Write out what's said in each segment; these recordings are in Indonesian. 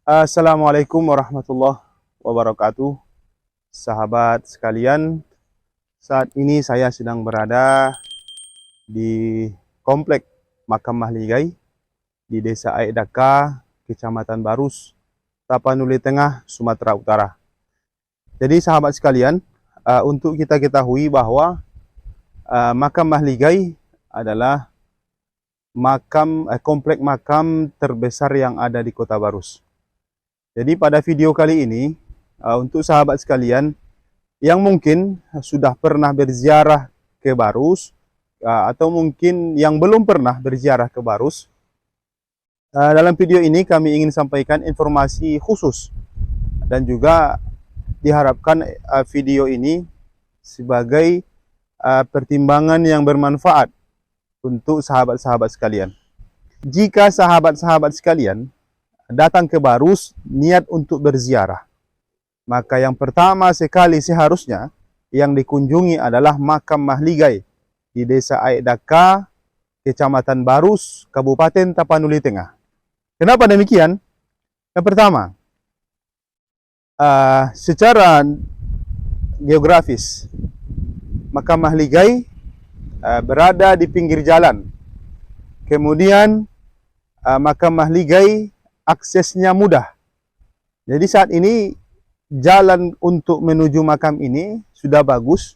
Assalamualaikum warahmatullahi wabarakatuh. Sahabat sekalian, saat ini saya sedang berada di Komplek Makam Mahligai di Desa Aekdaka, Kecamatan Barus, Tapanuli Tengah, Sumatera Utara. Jadi sahabat sekalian, untuk kita ketahui bahwa Makam Mahligai adalah komplek makam terbesar yang ada di Kota Barus. Jadi pada video kali ini, untuk sahabat sekalian yang mungkin sudah pernah berziarah ke Barus, atau mungkin yang belum pernah berziarah ke Barus, dalam video ini kami ingin sampaikan informasi khusus dan juga diharapkan video ini sebagai pertimbangan yang bermanfaat untuk sahabat-sahabat sekalian. Jika sahabat-sahabat sekalian datang ke Barus niat untuk berziarah, maka yang pertama sekali seharusnya yang dikunjungi adalah Makam Mahligai di Desa Aekdaka, Kecamatan Barus, Kabupaten Tapanuli Tengah. Kenapa demikian? Yang pertama, secara geografis, Makam Mahligai berada di pinggir jalan. Kemudian Makam Mahligai aksesnya mudah. Jadi saat ini jalan untuk menuju makam ini sudah bagus.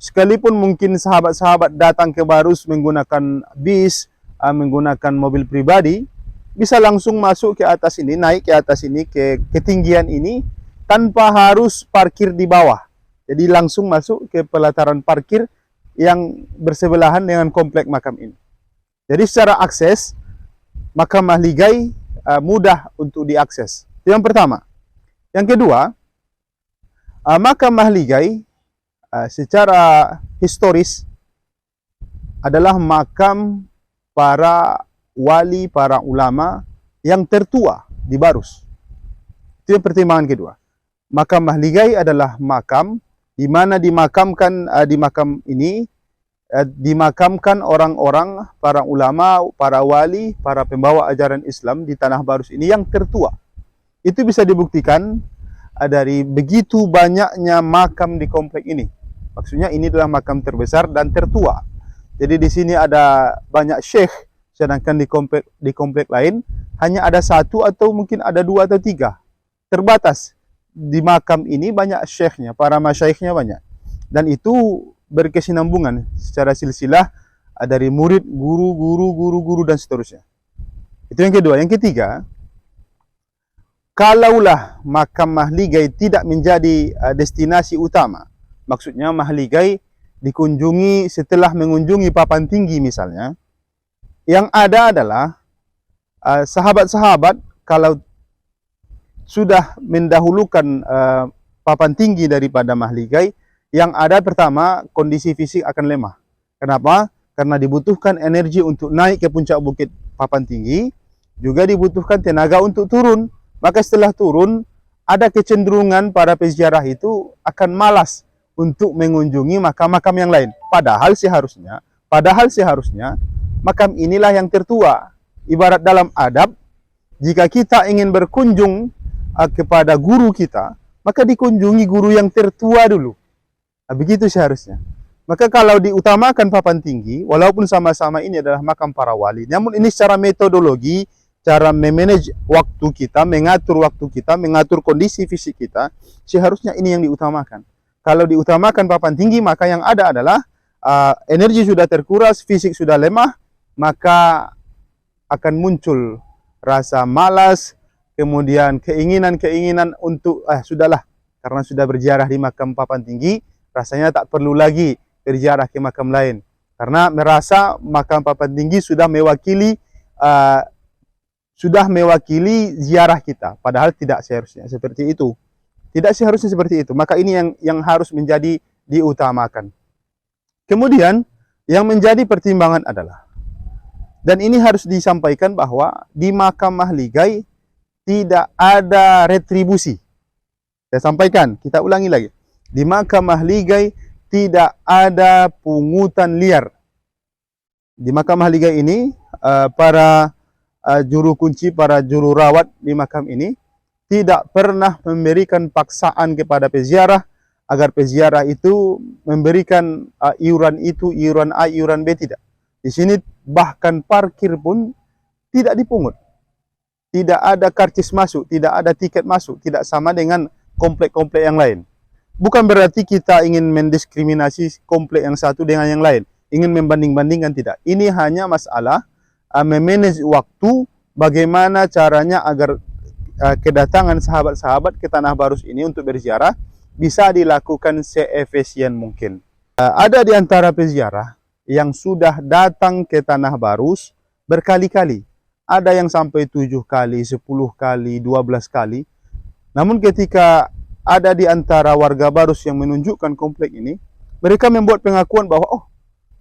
Sekalipun mungkin sahabat-sahabat datang ke Barus menggunakan bis, menggunakan mobil pribadi, bisa langsung masuk ke atas ini, naik ke atas ini, ke ketinggian ini, tanpa harus parkir di bawah. Jadi langsung masuk ke pelataran parkir yang bersebelahan dengan komplek makam ini. Jadi secara akses, Makam Mahligai mudah untuk diakses. Itu yang pertama. Yang kedua, Makam Mahligai secara historis adalah makam para wali, para ulama yang tertua di Barus. Itu yang pertimbangan kedua. Makam Mahligai adalah makam di mana dimakamkan di makam ini dimakamkan orang-orang, para ulama, para wali, para pembawa ajaran Islam di Tanah Barus ini yang tertua. Itu bisa dibuktikan dari begitu banyaknya makam di komplek ini. Maksudnya ini adalah makam terbesar dan tertua. Jadi di sini ada banyak syekh, sedangkan di komplek lain hanya ada satu atau mungkin ada dua atau tiga. Terbatas. Di makam ini banyak syekhnya, para masyaikhnya banyak. Dan itu berkesinambungan secara silsilah dari murid, guru, dan seterusnya. Itu yang kedua. Yang ketiga, kalaulah Makam Mahligai tidak menjadi destinasi utama, maksudnya Mahligai dikunjungi setelah mengunjungi papan tinggi misalnya, yang ada adalah sahabat-sahabat kalau sudah mendahulukan papan tinggi daripada Mahligai, yang ada pertama kondisi fisik akan lemah. Kenapa? Karena dibutuhkan energi untuk naik ke puncak bukit papan tinggi, juga dibutuhkan tenaga untuk turun. Maka setelah turun, ada kecenderungan para peziarah itu akan malas untuk mengunjungi makam-makam yang lain. Padahal seharusnya makam inilah yang tertua. Ibarat dalam adab, jika kita ingin berkunjung kepada guru kita, maka dikunjungi guru yang tertua dulu. Begitu seharusnya. Maka kalau diutamakan papan tinggi, walaupun sama-sama ini adalah makam para wali, namun ini secara metodologi, cara memanage waktu kita, mengatur waktu kita, mengatur kondisi fisik kita, seharusnya ini yang diutamakan. Kalau diutamakan papan tinggi, maka yang ada adalah energi sudah terkuras, fisik sudah lemah, maka akan muncul rasa malas, kemudian keinginan untuk sudahlah, karena sudah berziarah di makam papan tinggi, rasanya tak perlu lagi berziarah ke makam lain, karena merasa makam papan tinggi sudah mewakili ziarah kita. Padahal tidak seharusnya seperti itu. Tidak seharusnya seperti itu. Maka ini yang harus menjadi diutamakan. Kemudian yang menjadi pertimbangan adalah, dan ini harus disampaikan bahwa di Makam Mahligai tidak ada retribusi. Saya sampaikan, kita ulangi lagi. Di Makam Mahligai tidak ada pungutan liar. Di Makam Mahligai ini, para juru kunci, para juru rawat di makam ini tidak pernah memberikan paksaan kepada peziarah agar peziarah itu memberikan iuran itu, iuran A, iuran B, tidak. Di sini bahkan parkir pun tidak dipungut. Tidak ada karcis masuk, tidak ada tiket masuk, tidak sama dengan komplek-komplek yang lain. Bukan berarti kita ingin mendiskriminasi komplek yang satu dengan yang lain, ingin membanding-bandingkan, tidak. Ini hanya masalah memanage waktu, bagaimana caranya agar kedatangan sahabat-sahabat ke Tanah Barus ini untuk berziarah bisa dilakukan seefisien mungkin. Ada di antara peziarah yang sudah datang ke Tanah Barus berkali-kali. Ada yang sampai 7 kali, 10 kali, 12 kali. Namun ketika ada di antara warga Barus yang menunjukkan komplek ini, mereka membuat pengakuan bahwa, oh,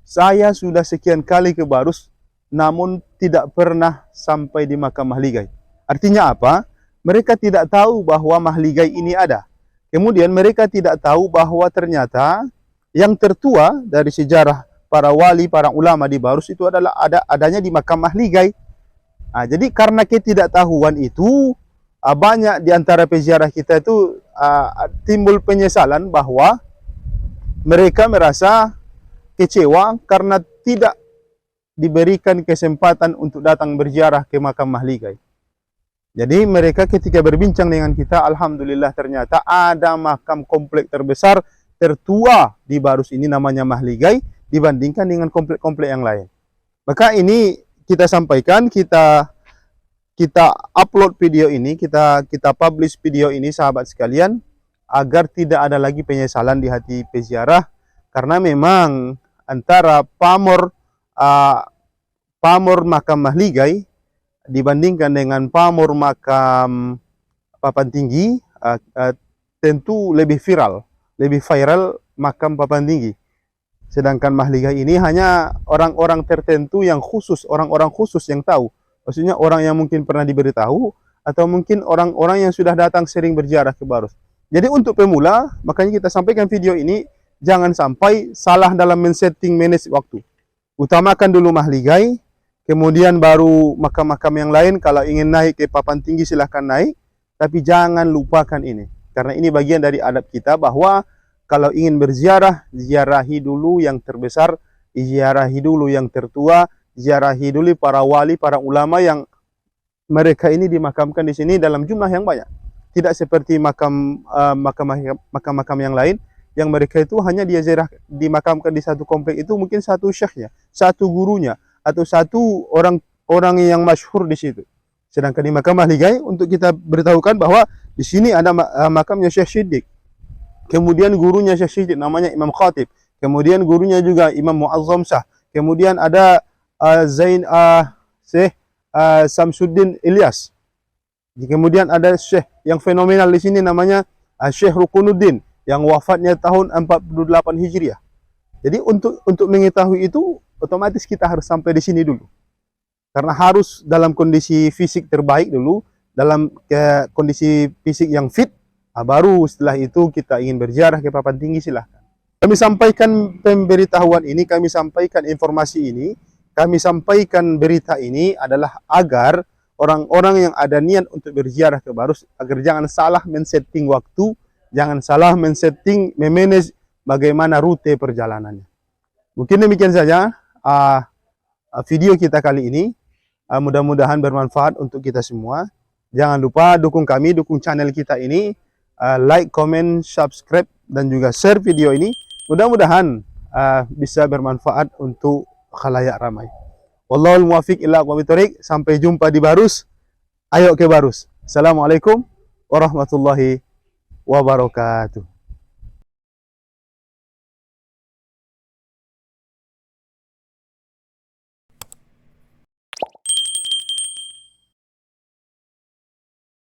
saya sudah sekian kali ke Barus, namun tidak pernah sampai di makam Mahligai. Artinya apa? Mereka tidak tahu bahwa Mahligai ini ada. Kemudian mereka tidak tahu bahwa ternyata yang tertua dari sejarah para wali, para ulama di Barus itu adalah adanya di makam Mahligai. Jadi karena ketidaktahuan itu, banyak di antara peziarah kita itu timbul penyesalan bahwa mereka merasa kecewa karena tidak diberikan kesempatan untuk datang berziarah ke makam Mahligai. Jadi mereka ketika berbincang dengan kita, alhamdulillah ternyata ada makam komplek terbesar, tertua di Barus ini namanya Mahligai dibandingkan dengan komplek-komplek yang lain. Maka ini kita sampaikan, kita upload video ini, kita publish video ini sahabat sekalian, agar tidak ada lagi penyesalan di hati peziarah, karena memang antara pamor makam Mahligai dibandingkan dengan pamor makam Papan Tinggi, tentu lebih viral makam Papan Tinggi. Sedangkan Mahligai ini hanya orang-orang tertentu yang khusus, orang-orang khusus yang tahu. Maksudnya orang yang mungkin pernah diberitahu, atau mungkin orang-orang yang sudah datang sering berziarah ke Barus. Jadi untuk pemula, makanya kita sampaikan video ini, jangan sampai salah dalam men-setting manage waktu. Utamakan dulu Mahligai, kemudian baru makam-makam yang lain. Kalau ingin naik ke Papan Tinggi silahkan naik, tapi jangan lupakan ini. Karena ini bagian dari adab kita bahwa kalau ingin berziarah, ziarahi dulu yang terbesar, ziarahi dulu yang tertua, ziarahi dulu para wali, para ulama yang mereka ini dimakamkan di sini dalam jumlah yang banyak. Tidak seperti makam-makam yang lain, yang mereka itu hanya dimakamkan di satu komplek itu mungkin satu syekhnya, satu gurunya, atau satu orang yang masyhur di situ. Sedangkan di makam Mahligai, untuk kita beritahukan bahwa di sini ada makamnya Syekh Siddiq. Kemudian gurunya Syekh Siddiq namanya Imam Khatib. Kemudian gurunya juga Imam Muazzam Shah. Kemudian ada Syekh Samsuddin Ilyas. Kemudian ada Syekh yang fenomenal di sini namanya Syekh Rukunuddin yang wafatnya tahun 48 Hijriah. Jadi untuk mengetahui itu otomatis kita harus sampai di sini dulu. Karena harus dalam kondisi fisik terbaik dulu, dalam kondisi fisik yang fit, baru setelah itu kita ingin berziarah ke Papan Tinggi silahkan. Kami sampaikan pemberitahuan ini, kami sampaikan informasi ini, kami sampaikan berita ini adalah agar orang-orang yang ada niat untuk berziarah ke Barus, agar jangan salah men-setting waktu, jangan salah men-setting, memanage bagaimana rute perjalanannya. Mungkin demikian saja video kita kali ini. Mudah-mudahan bermanfaat untuk kita semua. Jangan lupa dukung kami, dukung channel kita ini. Like, comment, subscribe, dan juga share video ini. Mudah-mudahan bisa bermanfaat untuk khalayak ramai. Wallahul muwaffiq ila aqwamit thoriq. Sampai jumpa di Barus. Ayo ke Barus. Assalamualaikum warahmatullahi wabarakatuh.